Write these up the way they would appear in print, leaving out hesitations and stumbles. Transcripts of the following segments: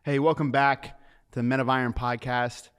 Hey, welcome back to the Men of Iron podcast.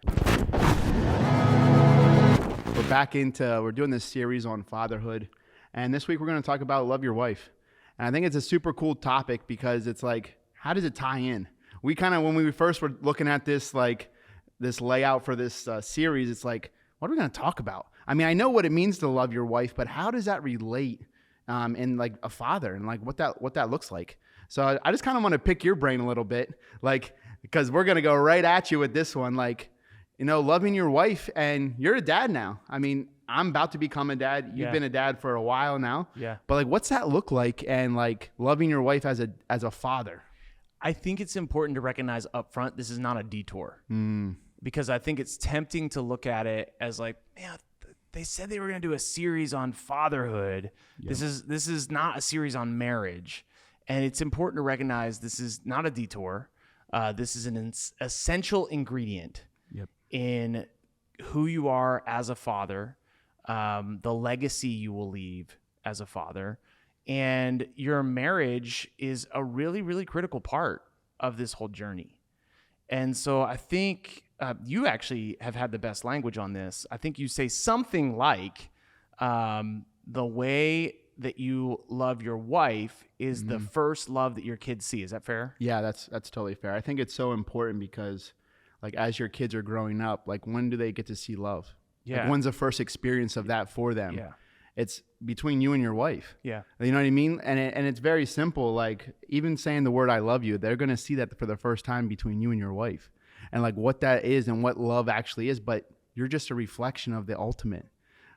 We're doing this series on fatherhood. And this week we're going to talk about love your wife. And I think it's a super cool topic because it's like, how does it tie in? When we first were looking at this, like this layout for this series, it's like, what are we going to talk about? I mean, I know what it means to love your wife, but how does that relate in like a father and like what that looks like? So I just kind of want to pick your brain a little bit, like, because we're going to go right at you with this one, like, you know, loving your wife, and you're a dad now. I mean, I'm about to become a dad. You've been a dad for a while now. Yeah. But like, what's that look like? And like loving your wife as a father. I think it's important to recognize up front, this is not a detour. Because I think it's tempting to look at it as like, man, they said they were going to do a series on fatherhood. Yep. This is not a series on marriage. And it's important to recognize this is not a detour. This is an essential ingredient in who you are as a father, the legacy you will leave as a father. And your marriage is a really, really critical part of this whole journey. And so I think you actually have had the best language on this. I think you say something like the way that you love your wife is the first love that your kids see. Is that fair? Yeah, that's totally fair. I think it's so important because like as your kids are growing up, like when do they get to see love? Yeah. Like, when's the first experience of that for them? Yeah. It's between you and your wife. Yeah. You know what I mean? And it's very simple. Like even saying the word, I love you, they're going to see that for the first time between you and your wife and like what that is and what love actually is. But you're just a reflection of the ultimate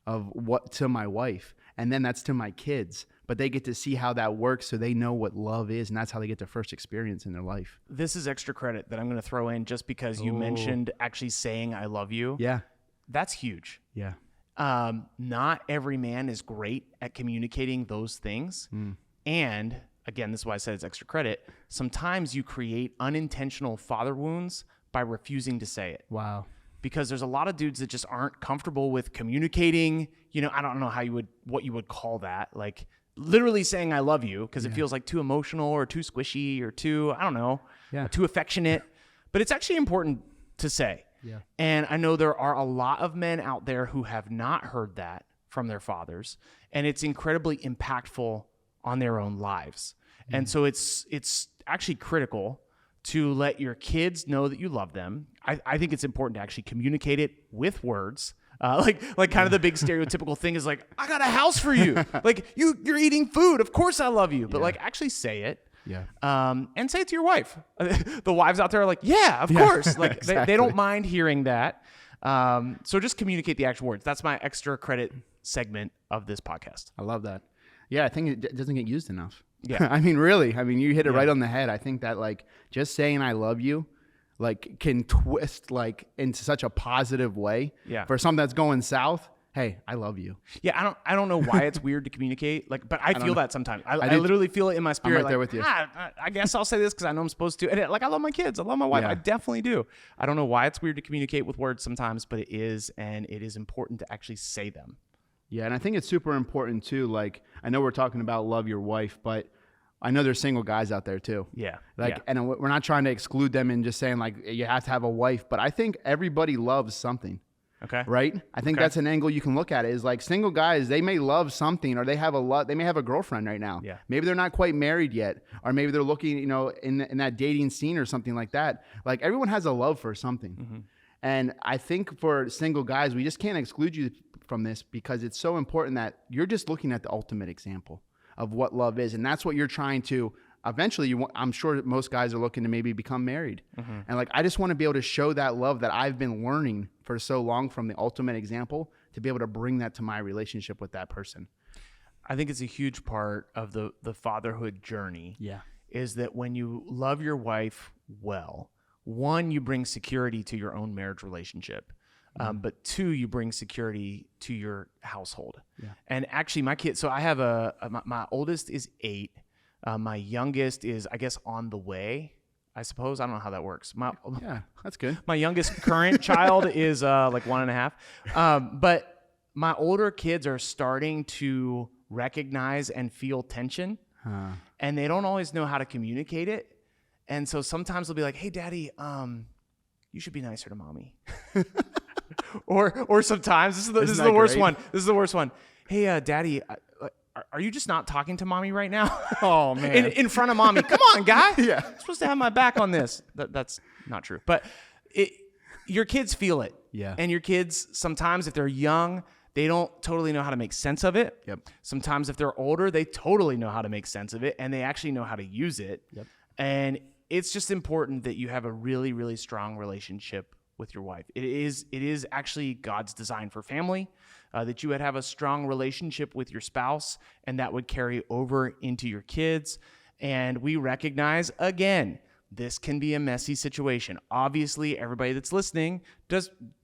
of what to my wife. And then that's to my kids, but they get to see how that works. So they know what love is. And that's how they get their first experience in their life. This is extra credit that I'm going to throw in just because you mentioned actually saying, I love you. Yeah. That's huge. Yeah. Not every man is great at communicating those things. And again, this is why I said it's extra credit. Sometimes you create unintentional father wounds by refusing to say it. Wow. Because there's a lot of dudes that just aren't comfortable with communicating. You know, I don't know what you would call that. Like literally saying I love you because it feels like too emotional or too squishy or too, I don't know, too affectionate. But it's actually important to say. Yeah. And I know there are a lot of men out there who have not heard that from their fathers, and it's incredibly impactful on their own lives. And so it's actually critical to let your kids know that you love them. I think it's important to actually communicate it with words. Like kind of the big stereotypical thing is like, I got a house for you. Like you're eating food. Of course I love you. But like actually say it. Yeah. And say it to your wife. The wives out there are like, yeah, of course. Like exactly. they don't mind hearing that. So just communicate the actual words. That's my extra credit segment of this podcast. I love that. Yeah. I think it doesn't get used enough. Yeah. I mean, really, you hit it right on the head. I think that like just saying I love you, like can twist like into such a positive way for something that's going south. Hey, I love you. Yeah, I don't know why it's weird to communicate, like, but I feel that sometimes. I literally feel it in my spirit. I'm right there with you. I guess I'll say this because I know I'm supposed to. And like, I love my kids. I love my wife. I definitely do. I don't know why it's weird to communicate with words sometimes, but it is, and it is important to actually say them. Yeah, and I think it's super important too. Like, I know we're talking about love your wife, but I know there's single guys out there too. Yeah. And we're not trying to exclude them and just saying like you have to have a wife, but I think everybody loves something. Okay. Right? I think that's an angle you can look at it is like single guys, they may love something or they may have a girlfriend right now. Yeah. Maybe they're not quite married yet, or maybe they're looking, you know, in that dating scene or something like that. Like everyone has a love for something. Mm-hmm. And I think for single guys, we just can't exclude you from this because it's so important that you're just looking at the ultimate example of what love is. And that's what you're trying to eventually, I'm sure most guys are looking to maybe become married. Mm-hmm. And like, I just want to be able to show that love that I've been learning for so long from the ultimate example to be able to bring that to my relationship with that person. I think it's a huge part of the fatherhood journey. Yeah. Is that when you love your wife well, one, you bring security to your own marriage relationship. But two, you bring security to your household. Yeah. And actually my kids, so I have my oldest is 8. My youngest is, I guess, on the way, I suppose. I don't know how that works. Yeah, that's good. My youngest current child is like 1.5. But my older kids are starting to recognize and feel tension. And they don't always know how to communicate it. And so sometimes they'll be like, hey, daddy, you should be nicer to mommy. or sometimes, this is the worst one. This is the worst one. Hey, daddy, are you just not talking to mommy right now? Oh, man. in front of mommy. Come on, guy. Yeah. You're supposed to have my back on this. That's not true. But your kids feel it. Yeah. And your kids, sometimes if they're young, they don't totally know how to make sense of it. Yep. Sometimes if they're older, they totally know how to make sense of it, and they actually know how to use it. Yep. And it's just important that you have a really, really strong relationship with your wife. It is actually God's design for family, that you would have a strong relationship with your spouse, and that would carry over into your kids. And we recognize, again, this can be a messy situation. Obviously, everybody that's listening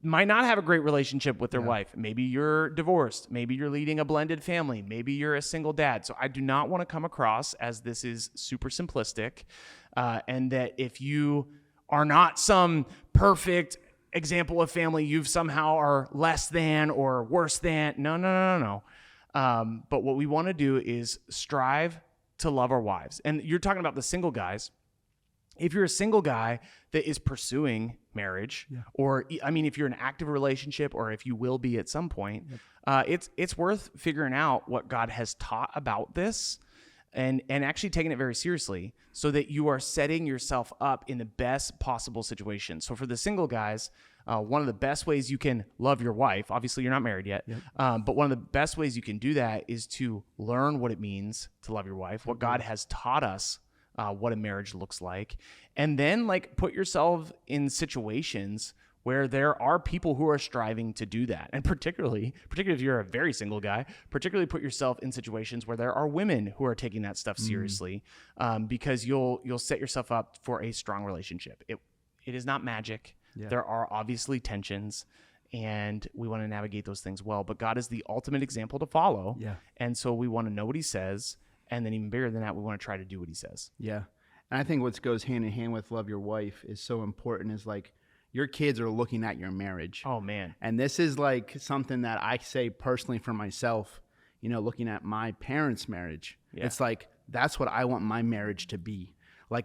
might not have a great relationship with their wife. Maybe you're divorced. Maybe you're leading a blended family. Maybe you're a single dad. So I do not want to come across as this is super simplistic, and that if you are not some perfect example of family, you somehow are less than or worse than. No. But what we want to do is strive to love our wives. And you're talking about the single guys. If you're a single guy that is pursuing marriage, or if you're in an active relationship, or if you will be at some point, it's worth figuring out what God has taught about this, and actually taking it very seriously, so that you are setting yourself up in the best possible situation. So for the single guys, one of the best ways you can love your wife, obviously you're not married yet, but one of the best ways you can do that is to learn what it means to love your wife, what God has taught us, what a marriage looks like, and then put yourself in situations where there are people who are striving to do that. And particularly if you're a very single guy, particularly put yourself in situations where there are women who are taking that stuff seriously, because you'll set yourself up for a strong relationship. It is not magic. Yeah. There are obviously tensions, and we want to navigate those things well, but God is the ultimate example to follow. Yeah. And so we want to know what he says. And then even bigger than that, we want to try to do what he says. Yeah. And I think what goes hand in hand with love your wife is so important, is your kids are looking at your marriage. Oh, man. And this is something that I say personally for myself, looking at my parents' marriage. Yeah. It's that's what I want my marriage to be.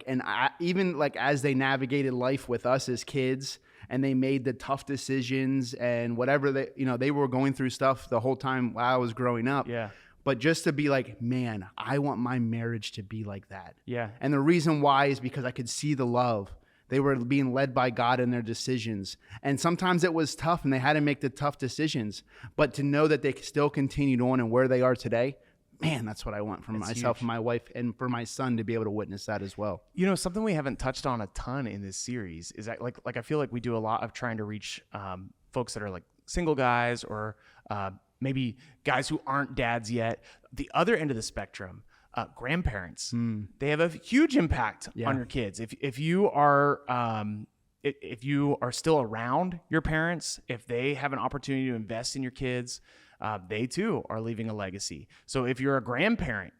And I, even as they navigated life with us as kids, and they made the tough decisions and whatever they were going through stuff the whole time while I was growing up. Yeah. But just to be man, I want my marriage to be like that. Yeah. And the reason why is because I could see the love. They were being led by God in their decisions. And sometimes it was tough and they had to make the tough decisions. But to know that they still continued on and where they are today, man, that's what I want for myself and my wife, and for my son to be able to witness that as well. Something we haven't touched on a ton in this series is that I feel like we do a lot of trying to reach folks that are single guys, or maybe guys who aren't dads yet. The other end of the spectrum, grandparents, they have a huge impact on your kids. If you are still around your parents, if they have an opportunity to invest in your kids, they too are leaving a legacy. So if you're a grandparent,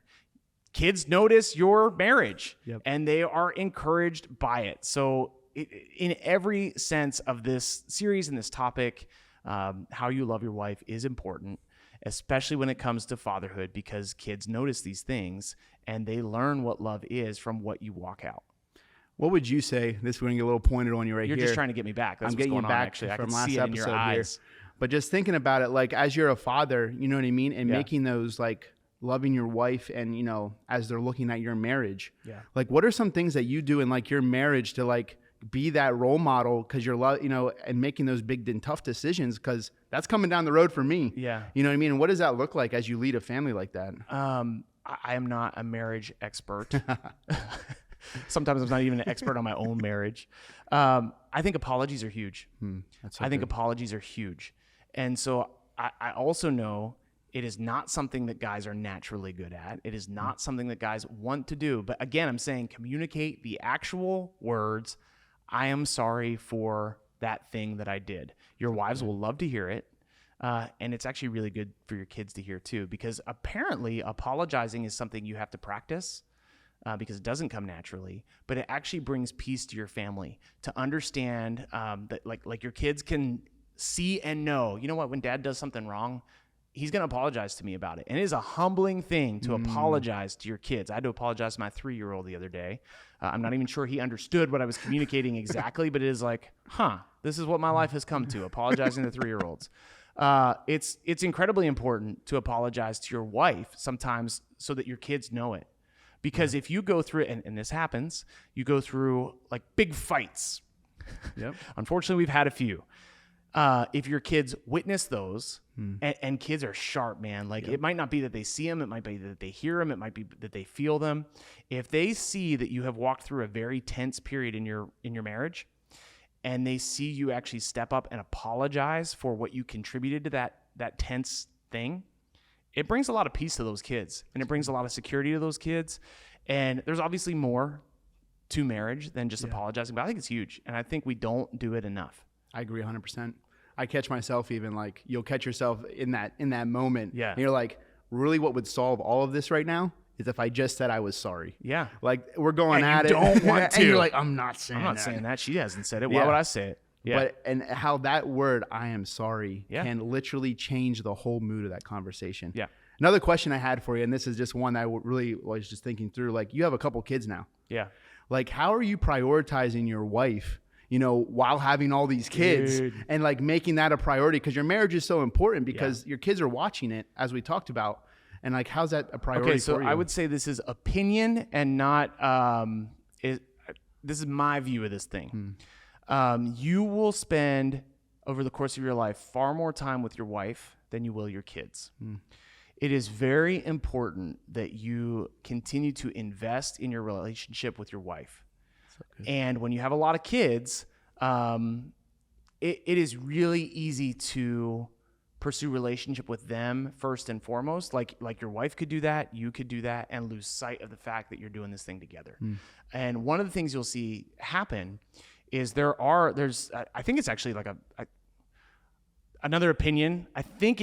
kids notice your marriage, and they are encouraged by it. So in every sense of this series and this topic, how you love your wife is important, especially when it comes to fatherhood, because kids notice these things and they learn what love is from what you walk out. What would you say? This is going to get a little pointed on you right here. You're just trying to get me back. That's I'm getting you back actually. From I can last see it in episode your eyes. Here. But just thinking about it, as you're a father, you know what I mean? And making those, loving your wife and, as they're looking at your marriage. Yeah. What are some things that you do in, your marriage to, be that role model, because you're, and making those big and tough decisions, because that's coming down the road for me. Yeah. You know what I mean? And what does that look like as you lead a family like that? I am not a marriage expert. Sometimes I'm not even an expert on my own marriage. I think apologies are huge. I think apologies are huge. And so I also know it is not something that guys are naturally good at. It is not something that guys want to do. But again, I'm saying communicate the actual words. I am sorry for that thing that I did. Your wives will love to hear it. And it's actually really good for your kids to hear too, because apparently apologizing is something you have to practice, because it doesn't come naturally, but it actually brings peace to your family to understand that like your kids can see and know, you know what, when dad does something wrong, he's going to apologize to me about it. And it is a humbling thing to apologize to your kids. I had to apologize to my 3-year-old the other day. I'm not even sure he understood what I was communicating exactly, but it is like, this is what my life has come to, apologizing to 3-year-olds. It's incredibly important to apologize to your wife sometimes so that your kids know it. Because if you go through it, and this happens, you go through like big fights. Yep. Unfortunately, we've had a few. If your kids witness those, and kids are sharp, man. Like it might not be that they see them, it might be that they hear them, it might be that they feel them. If they see that you have walked through a very tense period in your marriage, and they see you actually step up and apologize for what you contributed to that tense thing, it brings a lot of peace to those kids, and it brings a lot of security to those kids. And there's obviously more to marriage than just apologizing, but I think it's huge, and I think we don't do it enough. I agree 100%. I catch myself even like you'll catch yourself in that moment. Yeah. And you're like, really what would solve all of this right now is if I just said I was sorry. Yeah. Like we're going and at you it. don't want to. And you're like, I'm not saying that. She hasn't said it. Yeah. Why would I say it? Yeah. And how that word, I am sorry, Yeah. can literally change the whole mood of that conversation. Yeah. Another question I had for you, and this is just one that I really was just thinking through, like you have a couple kids now. Yeah. Like how are you prioritizing your wife, while having all these kids and like making that a priority? Because your marriage is so important because your kids are watching it, as we talked about. And like, how's that a priority so for you? I would say this is opinion and not, this is my view of this thing. You will spend over the course of your life far more time with your wife than you will your kids. It is very important that you continue to invest in your relationship with your wife. And when you have a lot of kids, it is really easy to pursue relationship with them first and foremost. Like your wife could do that, you could do that, and lose sight of the fact that you're doing this thing together. And one of the things you'll see happen is I think it's actually like another opinion. I think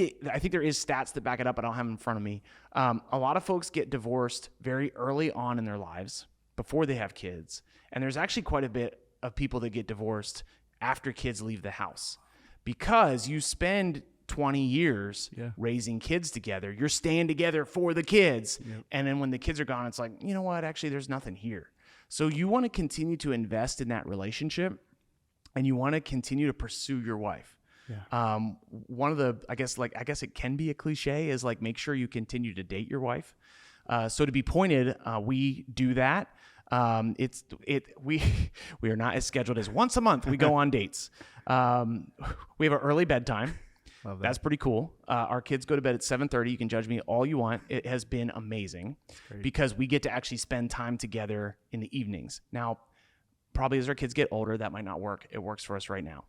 there is stats that back it up. I don't have them in front of me. A lot of folks get divorced very early on in their lives before they have kids. And there's actually quite a bit of people that get divorced after kids leave the house, because you spend 20 years raising kids together. You're staying together for the kids. And then when the kids are gone, it's like, you know what? Actually, there's nothing here. So you want to continue to invest in that relationship, and you want to continue to pursue your wife. One of the, I guess it can be a cliche, is like, make sure you continue to date your wife. So to be pointed, we do that. We are not as scheduled as once a month we go on dates. We have an early bedtime. Love that. That's pretty cool. Our kids go to bed at 7:30. You can judge me all you want. It has been amazing because we get to actually spend time together in the evenings. Now, probably as our kids get older, that might not work. It works for us right now.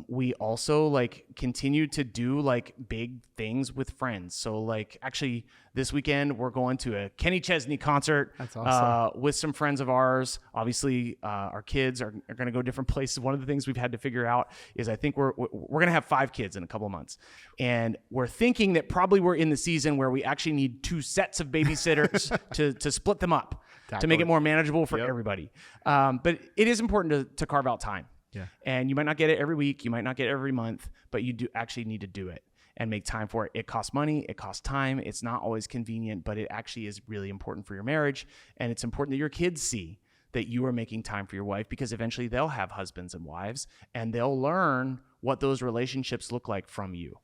We also like continue to do like big things with friends. So like actually this weekend we're going to a Kenny Chesney concert. That's awesome. With some friends of ours. Obviously, our kids are going to go different places. One of the things we've had to figure out is I think we're going to have 5 kids in a couple of months, and we're thinking that probably we're in the season where we actually need 2 sets of babysitters to split them up to make it more manageable for everybody. But it is important to carve out time. Yeah. And you might not get it every week, you might not get it every month, but you do actually need to do it and make time for it. It costs money, it costs time. It's not always convenient, but it actually is really important for your marriage. And it's important that your kids see that you are making time for your wife, because eventually they'll have husbands and wives and they'll learn what those relationships look like from you.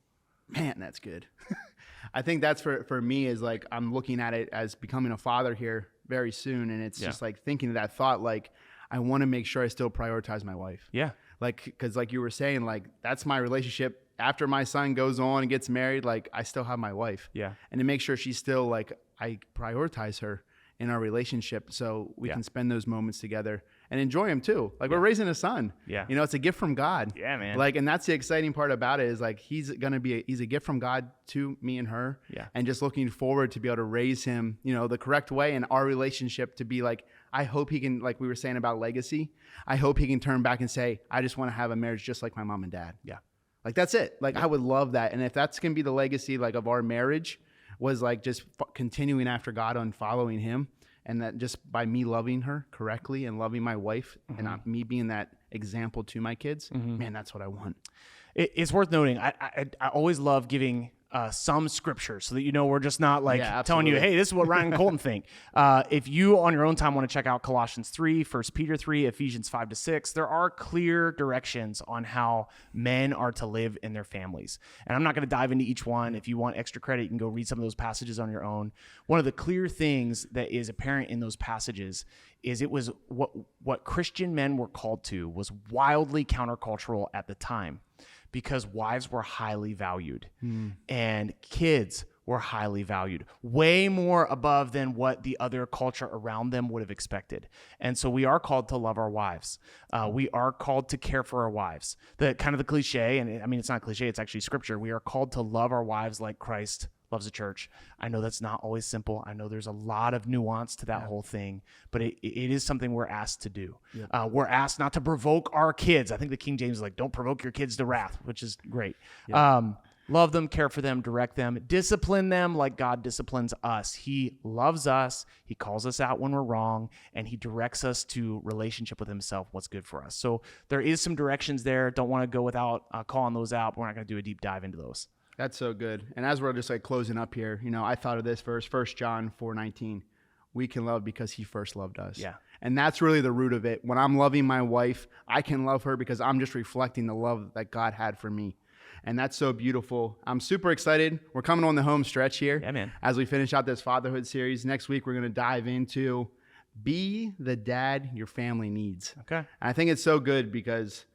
Man, that's good. I think that's for me is like, I'm looking at it as becoming a father here very soon. And it's just like thinking of that thought, like, I want to make sure I still prioritize my wife. Yeah. Like, because like you were saying, like, that's my relationship. After my son goes on and gets married, like, I still have my wife. Yeah. And to make sure she's still like, I prioritize her in our relationship so we can spend those moments together and enjoy them too. Like, we're raising a son. Yeah. It's a gift from God. Yeah, man. Like, and that's the exciting part about it is like, he's a gift from God to me and her. Yeah. And just looking forward to be able to raise him, the correct way, and our relationship to be like, I hope he can, like we were saying about legacy, I hope he can turn back and say, I just want to have a marriage just like my mom and dad. Yeah. Like, that's it. Like, I would love that. And if that's going to be the legacy, like, of our marriage, was like just continuing after God and following him, and that just by me loving her correctly and loving my wife and not me being that example to my kids, man, that's what I want. It's worth noting. I always love giving some scripture so that you know we're just not like Yeah, telling you, absolutely. hey, this is what Ryan and Colton think. If you on your own time want to check out Colossians 3, 1 Peter 3, Ephesians 5-6, there are clear directions on how men are to live in their families. And I'm not going to dive into each one. If you want extra credit, you can go read some of those passages on your own. One of the clear things that is apparent in those passages is it was what Christian men were called to was wildly countercultural at the time, because wives were highly valued and kids were highly valued, way more above than what the other culture around them would have expected. And so we are called to love our wives. We are called to care for our wives. The kind of the cliche, and I mean, it's not cliche, it's actually scripture. We are called to love our wives like Christ loves the church. I know that's not always simple. I know there's a lot of nuance to that whole thing, but it is something we're asked to do. We're asked not to provoke our kids. I think the King James is like, don't provoke your kids to wrath, which is great. Love them, care for them, direct them, discipline them like God disciplines us. He loves us. He calls us out when we're wrong, and he directs us to relationship with himself, what's good for us. So there is some directions there. Don't want to go without calling those out. We're not going to do a deep dive into those. That's so good. And as we're just like closing up here, I thought of this verse, 1 John 4:19. We can love because he first loved us. Yeah. And that's really the root of it. When I'm loving my wife, I can love her because I'm just reflecting the love that God had for me. And that's so beautiful. I'm super excited. We're coming on the home stretch here. Yeah, man. As we finish out this fatherhood series. Next week, we're going to dive into be the dad your family needs. Okay. And I think it's so good because,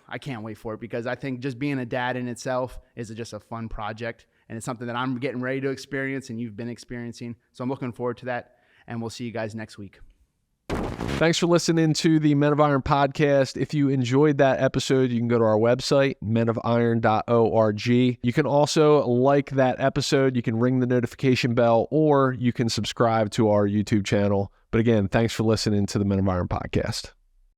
I can't wait for it, because I think just being a dad in itself is just a fun project. And it's something that I'm getting ready to experience and you've been experiencing. So I'm looking forward to that. And we'll see you guys next week. Thanks for listening to the Men of Iron podcast. If you enjoyed that episode, you can go to our website, menofiron.org. You can also like that episode. You can ring the notification bell, or you can subscribe to our YouTube channel. But again, thanks for listening to the Men of Iron podcast.